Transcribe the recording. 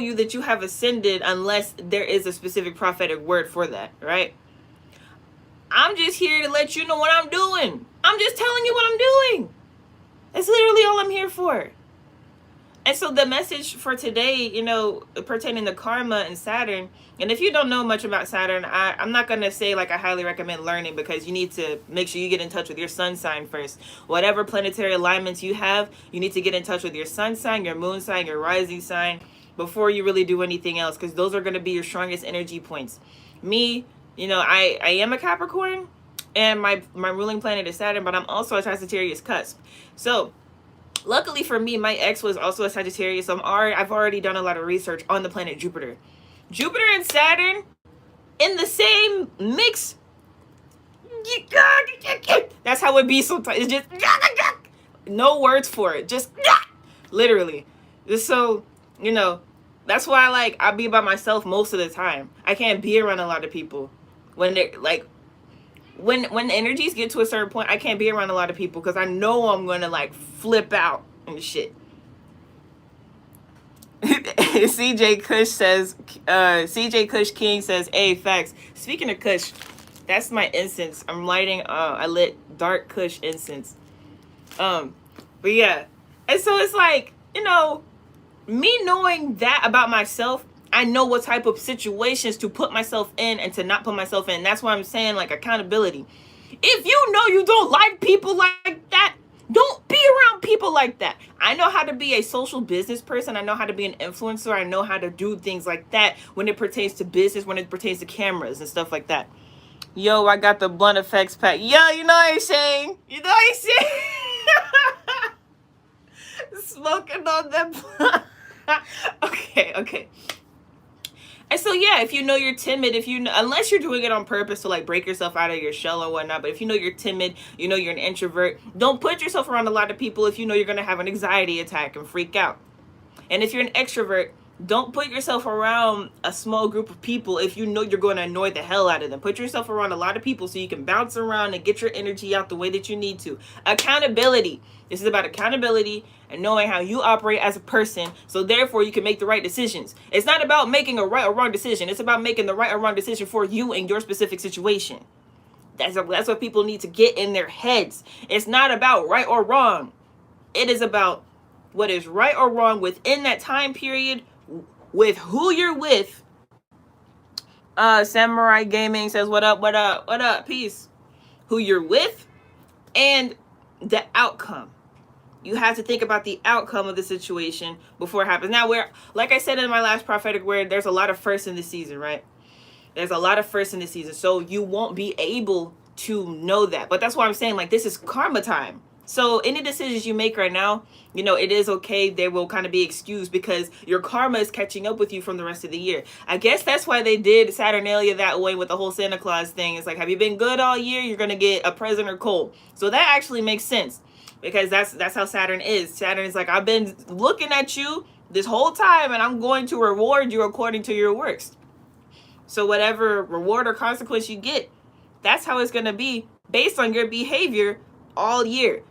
you that you have ascended unless there is a specific prophetic word for that, right? I'm just here to let you know what I'm doing. I'm just telling you what I'm doing. That's literally all I'm here for. And so the message for today, pertaining to karma and Saturn, and if you don't know much about Saturn, I'm not going to say like I highly recommend learning, because you need to make sure you get in touch with your sun sign first. Whatever planetary alignments you have, you need to get in touch with your sun sign, your moon sign, your rising sign before you really do anything else, because those are going to be your strongest energy points. Me, I am a Capricorn, and my ruling planet is Saturn, but I'm also a Sagittarius cusp. So luckily for me, my ex was also a Sagittarius, so I've already done a lot of research on the planet Jupiter. Jupiter and Saturn in the same mix. That's how it be sometimes. It's just no words for it. Just literally. So, that's why I be by myself most of the time. I can't be around a lot of people. When they're like, when the energies get to a certain point, I can't be around a lot of people because I know I'm gonna flip out and shit. CJ Kush King says, "Hey, facts. Speaking of Kush, that's my incense. I'm lighting. I lit dark Kush incense. But yeah, and so it's me knowing that about myself. I know what type of situations to put myself in and to not put myself in. That's why I'm saying accountability. If you know you don't like people like that, don't be around people like that. I know how to be a social business person. I know how to be an influencer. I know how to do things like that when it pertains to business, when it pertains to cameras and stuff like that. Yo, I got the blunt effects pack. Yo, you know what I'm saying? Smoking on them. Okay. And so yeah, if you know you're timid, unless you're doing it on purpose to break yourself out of your shell or whatnot, but if you know you're timid, you're an introvert, don't put yourself around a lot of people if you know you're going to have an anxiety attack and freak out. And if you're an extrovert, don't put yourself around a small group of people if you know you're going to annoy the hell out of them. Put yourself around a lot of people so you can bounce around and get your energy out the way that you need to. Accountability. This is about accountability and knowing how you operate as a person, so therefore you can make the right decisions. It's not about making a right or wrong decision. It's about making the right or wrong decision for you in your specific situation. That's what people need to get in their heads. It's not about right or wrong. It is about what is right or wrong within that time period, with who you're with. Samurai Gaming says, what up, peace. Who you're with and the outcome. You have to think about the outcome of the situation before it happens. Now, like I said in my last prophetic word, there's a lot of firsts in this season, right? There's a lot of firsts in this season, so you won't be able to know that. But that's why I'm saying this is karma time. So any decisions you make right now, it is okay. They will kind of be excused because your karma is catching up with you from the rest of the year. I guess that's why they did Saturnalia that way with the whole Santa Claus thing. It's have you been good all year? You're going to get a present or cold. So that actually makes sense because that's how Saturn is. Saturn is I've been looking at you this whole time and I'm going to reward you according to your works. So whatever reward or consequence you get, that's how it's going to be based on your behavior all year.